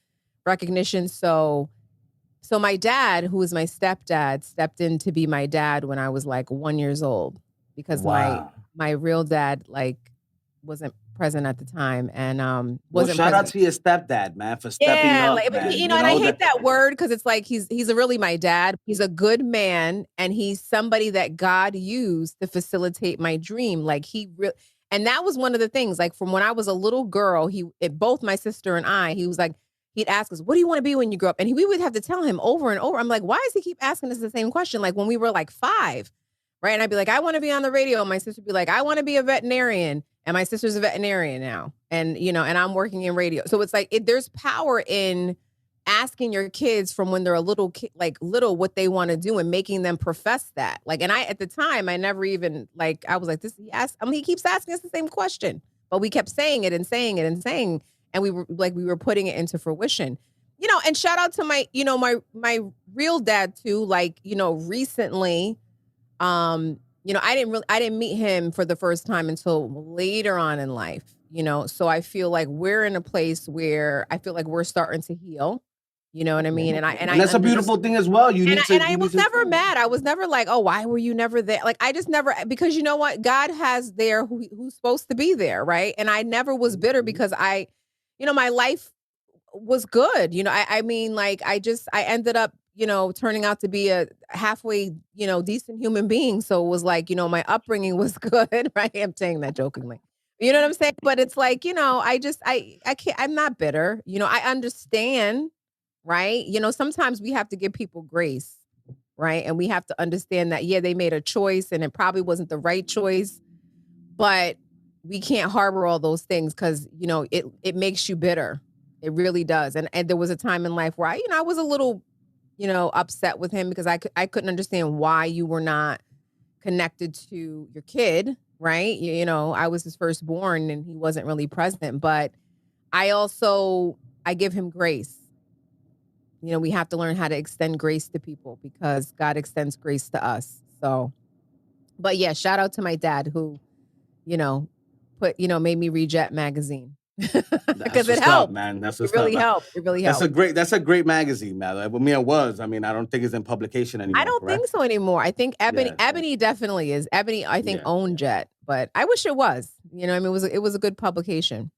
recognition. So my dad, who is my stepdad, stepped in to be my dad when I was like 1 year old because my real dad wasn't present at the time and wasn't shout present. out to your stepdad, man, for stepping up. Man. And I hate that word because it's like he's really my dad. He's a good man and he's somebody that God used to facilitate my dream. And that was one of the things. Like from when I was a little girl, both my sister and I, he was like, he'd ask us, "What do you want to be when you grow up?" And we would have to tell him over and over. I'm like, why does he keep asking us the same question? Like when we were like 5, right? And I'd be like, "I want to be on the radio." And my sister would be like, "I want to be a veterinarian." And my sister's a veterinarian now. And, and I'm working in radio. So it's like, there's power in asking your kids from when they're a little kid, little, what they want to do and making them profess that. And at the time, I never even I was like, he keeps asking us the same question, but we kept saying it and saying it and saying, and we were putting it into fruition, and shout out to my, my real dad too. Recently, I didn't meet him for the first time until later on in life, so I feel like we're in a place where I feel like we're starting to heal. You know what I mean? And that's a beautiful thing as well. I was never mad. I was never like, "Oh, why were you never there?" I just never, because you know what? God has there who's supposed to be there, right? And I never was bitter because my life was good. I ended up, turning out to be a halfway, decent human being. So it was like, my upbringing was good, right? I'm saying that jokingly. You know what I'm saying? But it's like, I can't, I'm not bitter. I understand, right? Sometimes we have to give people grace, right? And we have to understand that, yeah, they made a choice and it probably wasn't the right choice, but we can't harbor all those things because, it makes you bitter. It really does. And there was a time in life where I was a little, upset with him because I couldn't understand why you were not connected to your kid, right? I was his firstborn and he wasn't really present, but I give him grace. You know, we have to learn how to extend grace to people because God extends grace to us. So, but yeah, shout out to my dad who, you know, made me read Jet magazine because it helped, man. That's it what's really up. helped. It really helped. That's a great magazine, man. I mean, it was. I mean, I don't think it's in publication anymore. I don't correct? think so anymore. I think Ebony definitely is. Ebony, I think, owned Jet, but I wish it was. You know, I mean, it was a good publication.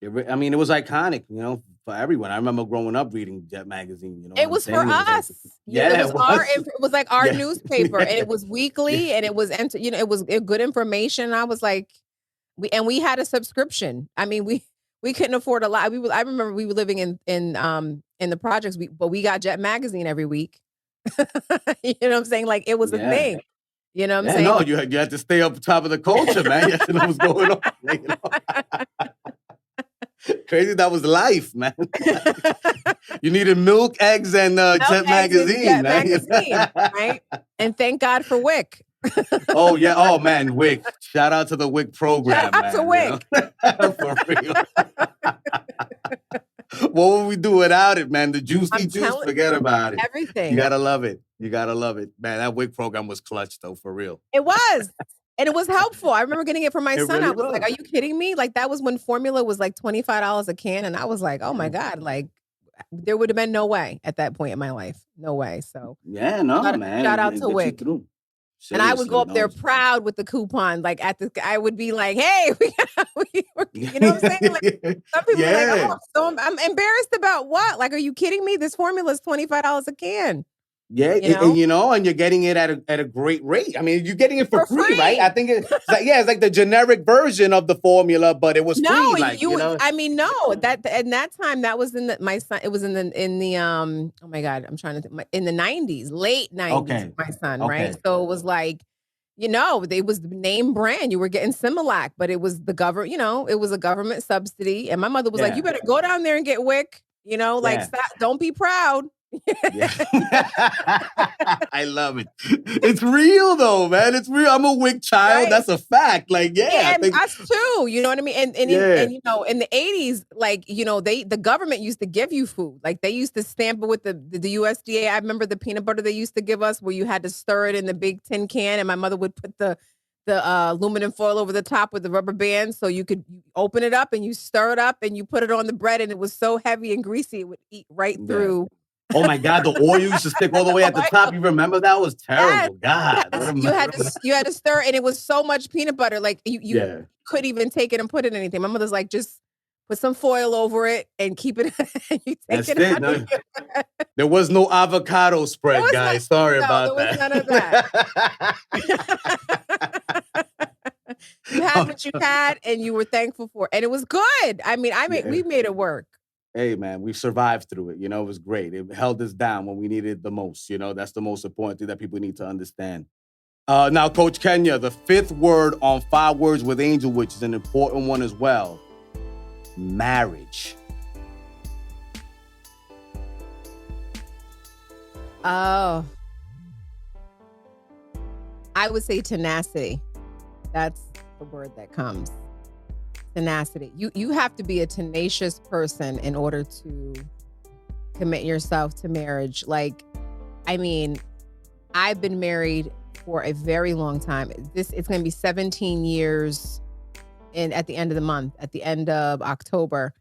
I mean, it was iconic, you know, for everyone. I remember growing up reading Jet magazine. You know, it was for us. It was like our newspaper, and it was weekly, and it was it was good information. I was like, we had a subscription. I mean, we couldn't afford a lot. I remember we were living in the projects, but we got Jet magazine every week. You know what I'm saying? Like, it was a thing. You know what I'm saying? No, you had to stay up top of the culture, man. You had to know what's going on. You know? Crazy, that was life, man. You needed milk, eggs, and Jet magazine, man. Right? And thank God for Wick. Oh yeah, oh man, Wick. Shout out to the Wick program. Shout out to Wick. You know? For real. What would we do without it, man? The juicy juice, forget about it. Everything. You gotta love it. You gotta love it. Man, that Wick program was clutch though, for real. It was. And it was helpful. I remember getting it for my son. Really I was like, are you kidding me? Like, that was when formula was like $25 a can. And I was like, oh my God, like, there would have been no way at that point in my life. No way. So yeah, no, man. Shout out to Wick. And I would go up there proud with the coupon. Like, I would be like, hey, you know what I'm saying? Like, some people are like, oh, so I'm embarrassed about what? Like, are you kidding me? This formula is $25 a can. Yeah, and you're getting it at a great rate. I mean, you're getting it for free, right? I think it's like the generic version of the formula, but it was free. Like, I mean, no, that in that time that was my son. It was in the oh my God, I'm trying to think, in the 90s, late 90s. My son, right? So it was like, it was the name brand. You were getting Similac, but it was the government. It was a government subsidy, and my mother was like, "You better go down there and get Wick." Stop, don't be proud. I love it. It's real though, man. It's real. I'm a Wick child. Right. That's a fact. Like, and us too. You know what I mean? And in the 80s, like, the government used to give you food. Like, they used to stamp it with the USDA. I remember the peanut butter they used to give us, where you had to stir it in the big tin can, and my mother would put the aluminum foil over the top with the rubber band, so you could open it up and you stir it up and you put it on the bread, and it was so heavy and greasy it would eat right through. Oh my God, the oil used to stick all the way at the top. You remember that? Was terrible. Yes. God. You had to stir, and it was so much peanut butter. Like, you couldn't even take it and put it in anything. My mother's like, just put some foil over it and keep it. That's it. No, there was no avocado spread, guys. Sorry about that. There was none of that. You had what you had, and you were thankful for it. And it was good. I mean, we made it work. Hey, man, we survived through it. It was great. It held us down when we needed it the most. That's the most important thing that people need to understand. Now, Coach Kenya, the fifth word on 5 Words with Angel, which is an important one as well. Marriage. Oh. I would say tenacity. That's the word that comes. Tenacity. You have to be a tenacious person in order to commit yourself to marriage. Like, I mean, I've been married for a very long time. It's going to be 17 years at the end of the month, at the end of October,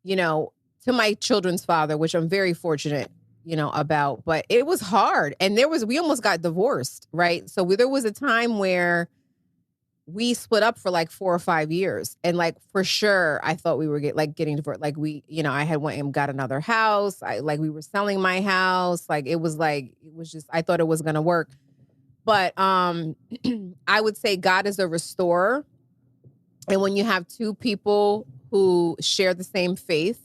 to my children's father, which I'm very fortunate, about, but it was hard. And we almost got divorced, right? So there was a time where we split up for like 4 or 5 years. And like, for sure, I thought we were getting divorced. Like, I had went and got another house. We were selling my house. Like, it was just, I thought it was going to work. But I would say God is a restorer. And when you have 2 people who share the same faith,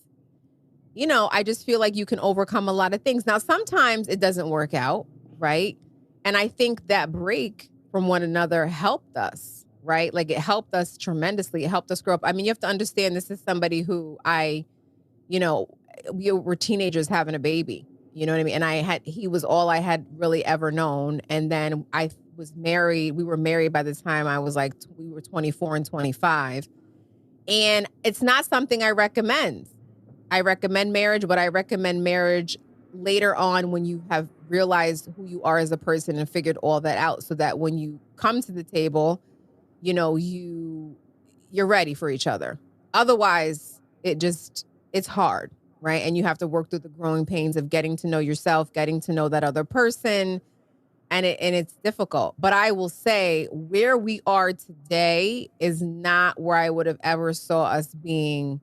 I just feel like you can overcome a lot of things. Now, sometimes it doesn't work out, right? And I think that break from one another helped us. Right? Like, it helped us tremendously. It helped us grow up. I mean, you have to understand, this is somebody who we were teenagers having a baby, you know what I mean? And he was all I had really ever known. And then I was married. We were married by the time I was we were 24 and 25. And it's not something I recommend. I recommend marriage, but I recommend marriage later on when you have realized who you are as a person and figured all that out, so that when you come to the table, you know, you're ready for each other. Otherwise, it's hard, right? And you have to work through the growing pains of getting to know yourself, getting to know that other person, and it's difficult. But I will say where we are today is not where I would have ever saw us being,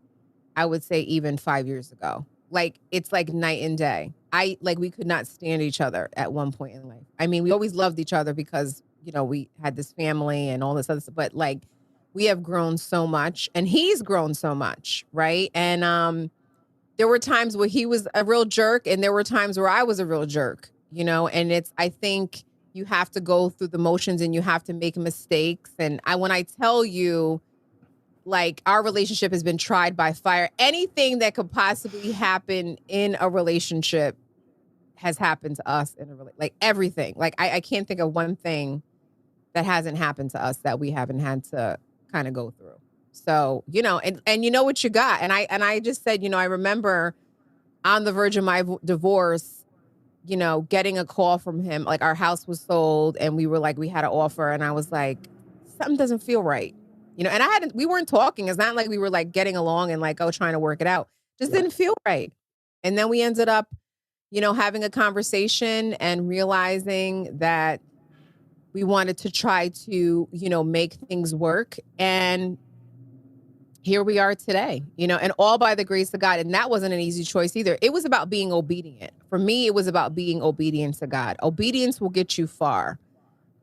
I would say even 5 years ago. Like, it's like night and day. We could not stand each other at one point in life. I mean, we always loved each other because, you know, we had this family and all this other stuff, but like, we have grown so much and he's grown so much, right? And there were times where he was a real jerk and there were times where I was a real jerk, you know, and I think you have to go through the motions and you have to make mistakes. And when I tell you, like, our relationship has been tried by fire, anything that could possibly happen in a relationship has happened to us like everything. Like, I can't think of one thing that hasn't happened to us that we haven't had to kind of go through. So, you know, and you know what you got. And I just said, you know, I remember on the verge of my divorce, you know, getting a call from him, like our house was sold and we had an offer and I was like, something doesn't feel right. You know, and we weren't talking. It's not like we were like getting along and like, trying to work it out. Just didn't feel right. And then we ended up, you know, having a conversation and realizing that we wanted to try to, you know, make things work. And here we are today, you know, and all by the grace of God. And that wasn't an easy choice either. It was about being obedient. For me, it was about being obedient to God. Obedience will get you far.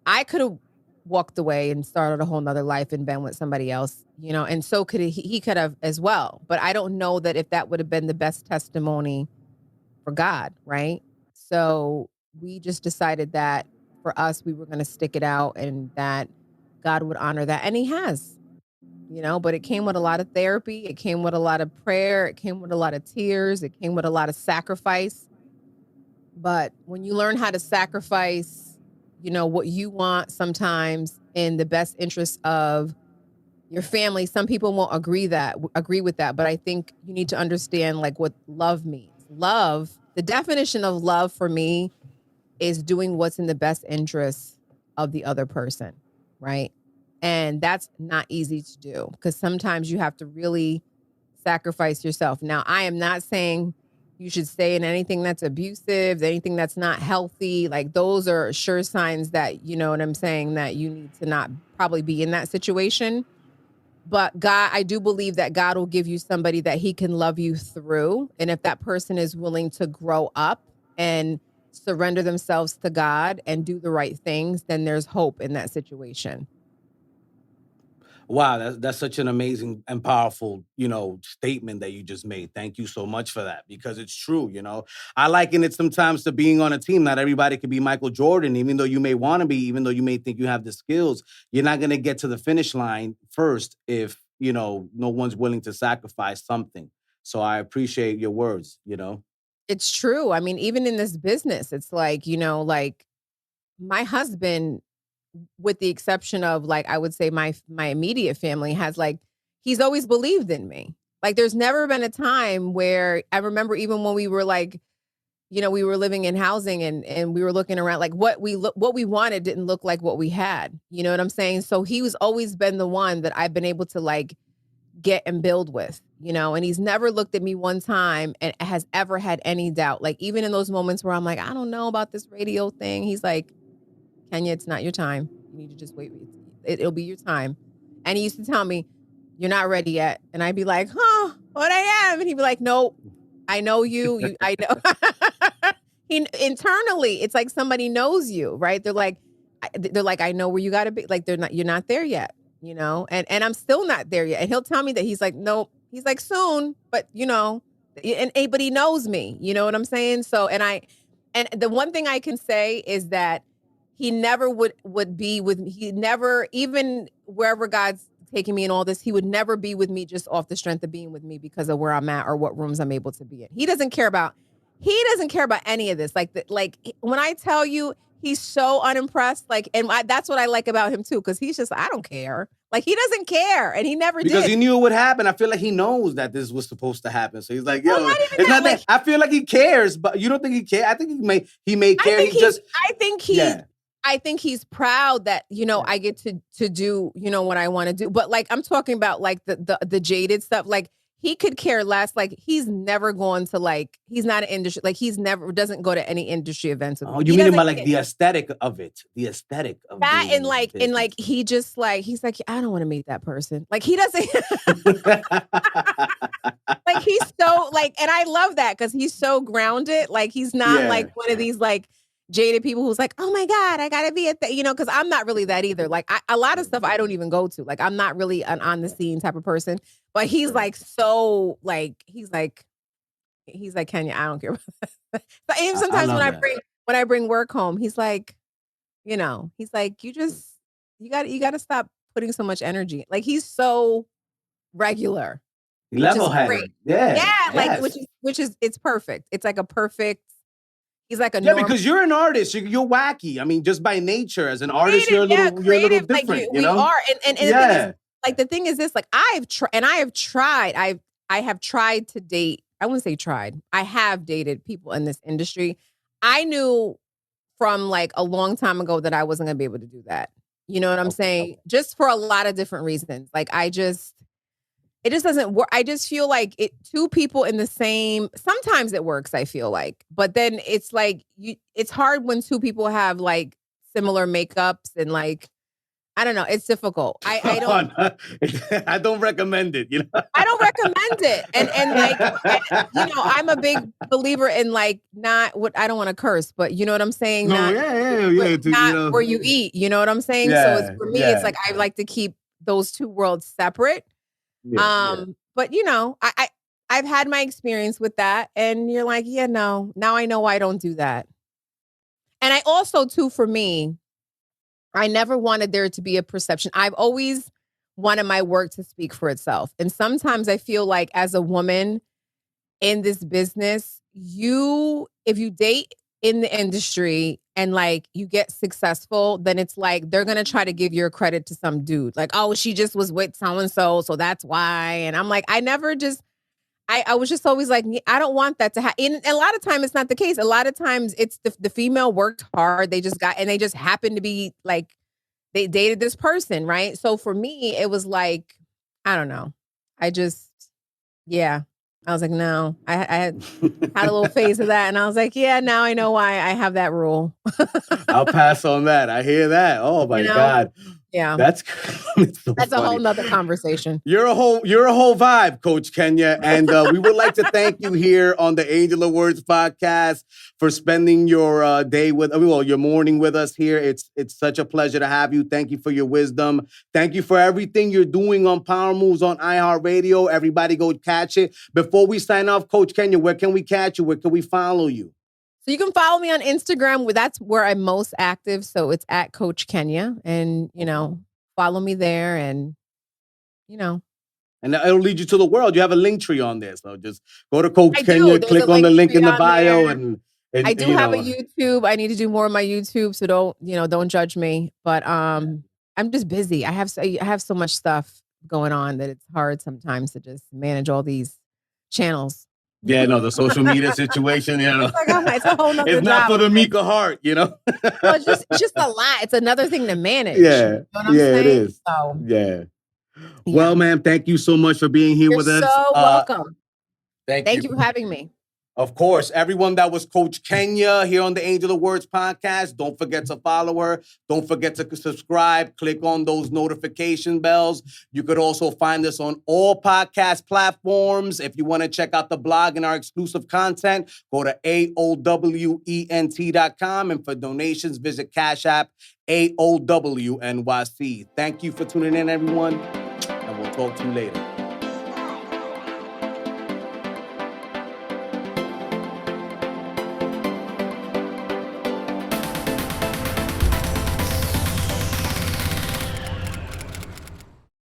I could have walked away and started a whole nother life and been with somebody else, you know, and so could he could have as well. But I don't know that if that would have been the best testimony for God, right? So we just decided that for us, we were going to stick it out and that God would honor that. And he has, you know, but it came with a lot of therapy. It came with a lot of prayer. It came with a lot of tears. It came with a lot of sacrifice. But when you learn how to sacrifice, you know, what you want sometimes in the best interest of your family, some people won't agree with that. But I think you need to understand like what love means. Love, the definition of love for me is doing what's in the best interest of the other person, right? And that's not easy to do because sometimes you have to really sacrifice yourself. Now, I am not saying you should stay in anything that's abusive, anything that's not healthy. Like, those are sure signs that, you know what I'm saying, that you need to not probably be in that situation. But God, I do believe that God will give you somebody that he can love you through. And if that person is willing to grow up and surrender themselves to God and do the right things, then there's hope in that situation. Wow, that's such an amazing and powerful, you know, statement that you just made. Thank you so much for that because it's true, you know. I liken it sometimes to being on a team. Not everybody can be Michael Jordan, even though you may want to be, even though you may think you have the skills. You're not going to get to the finish line first if, you know, no one's willing to sacrifice something. So I appreciate your words, you know. It's true. I mean, even in this business, it's like, you know, like my husband, with the exception of like, I would say my immediate family has like, he's always believed in me. Like, there's never been a time where I remember even when we were like, you know, we were living in housing and we were looking around, like what we wanted didn't look like what we had. You know what I'm saying? So he was always been the one that I've been able to like get and build with, you know, and he's never looked at me one time and has ever had any doubt. Like, even in those moments where I'm like, I don't know about this radio thing, he's like, Kenya, it's not your time. You need to just wait. It'll be your time. And he used to tell me, you're not ready yet. And I'd be like, what I am. And he'd be like, no, I know you. I know. Internally, it's like somebody knows you, right? They're like, I know where you got to be. Like, you're not there yet, you know? And I'm still not there yet. And he'll tell me that. He's like, nope. He's like, soon, but you know, but he knows me, you know what I'm saying? So, and the one thing I can say is that he never would be with me. He never, even wherever God's taking me in all this, he would never be with me just off the strength of being with me because of where I'm at or what rooms I'm able to be in. He doesn't care about any of this. Like when I tell you, he's so unimpressed. Like, and that's what I like about him too, because he's just, I don't care. Like, he doesn't care, and he never because did. he knew it would happen. I feel like he knows that this was supposed to happen. So he's like, yo, Well, not even it's that, not like- that. I feel like he cares, but you don't think he cares? I think he may care. I think he's proud that, you know, I get to do, you know, what I want to do. But like, I'm talking about like the jaded stuff. Like, he could care less. Like, he's never going to, like, he's not an industry. Like, doesn't go to any industry events. Oh, you mean about like the aesthetic of it? The aesthetic of that, and like, he just like, he's like, I don't want to meet that person. Like, he doesn't. Like, he's so like, and I love that because he's so grounded. Like, he's not like one of these like jaded people who's like, oh my God, I gotta be at that, you know, because I'm not really that either. Like, a lot of stuff I don't even go to. Like, I'm not really an on the scene type of person. But he's like, so like, he's like, Kenya, I don't care about that. But even sometimes when I bring work home, he's like, you know, he's like, you gotta stop putting so much energy. Like, he's so regular. Level-headed. Yeah. Like, which is it's perfect. It's like a perfect. He's like a because you're an artist. You're wacky. I mean, just by nature, as an artist, you're a little different. Like, you know? We are, and the thing is, like, the thing is this. Like, I have tried to date. I wouldn't say tried. I have dated people in this industry. I knew from like a long time ago that I wasn't gonna be able to do that. You know what I'm saying? Just for a lot of different reasons. Like, it just doesn't work. I just feel like two people in the same, sometimes it works, I feel like. But then it's like, it's hard when two people have like similar makeups and like, I don't know. It's difficult. I don't. I don't recommend it. You know, I don't recommend it. And like, you know, I'm a big believer in like I don't want to curse, but you know what I'm saying. No, not where you eat. You know what I'm saying. So it's, for me, it's like I like to keep those two worlds separate. But you know, I've had my experience with that, and you're like, yeah, no. Now I know why I don't do that. And I also too, for me, I never wanted there to be a perception. I've always wanted my work to speak for itself. And sometimes I feel like as a woman in this business, if you date in the industry and like you get successful, then it's like they're going to try to give your credit to some dude. Like, oh, she just was with so-and-so, so that's why. And I'm like, I was just always like, I don't want that to happen. And a lot of time it's not the case. A lot of times it's the female worked hard. They just happened to be like, they dated this person, right? So for me, it was like, I don't know. I was like, no. I had a little phase of that. And I was like, yeah, now I know why I have that rule. I'll pass on that. I hear that. Oh my God. Yeah. That's a whole nother conversation. You're a whole vibe, Coach Kenya. And we would like to thank you here on the Angel of Words podcast for spending your your morning with us here. It's such a pleasure to have you. Thank you for your wisdom. Thank you for everything you're doing on Power Moves on Iheart Radio. Everybody go catch it. Before we sign off, Coach Kenya, where can we catch you? Where can we follow you? So you can follow me on Instagram. That's where I'm most active. So it's at Coach Kenya, and you know, follow me there, and you know, and it'll lead you to the world. You have a link tree on there, so just go to Coach Kenya, click on the link in the bio, and I do have a YouTube. I need to do more of my YouTube, so don't judge me. But I'm just busy. I have so much stuff going on that it's hard sometimes to just manage all these channels. Yeah, no, the social media situation, you know. It's a whole nother It's not for the meek of heart, you know. Well, it's just a lot. It's another thing to manage. Yeah, you know what I'm saying? It is. So, yeah. Well, ma'am, thank you so much for being here with us. You're so welcome. Thank you for having me. Of course, everyone, that was Coach Kenya here on the Angel of Words podcast. Don't forget to follow her. Don't forget to subscribe. Click on those notification bells. You could also find us on all podcast platforms. If you want to check out the blog and our exclusive content, go to AOWENT.com. And for donations, visit Cash App AOWNYC. Thank you for tuning in, everyone. And we'll talk to you later.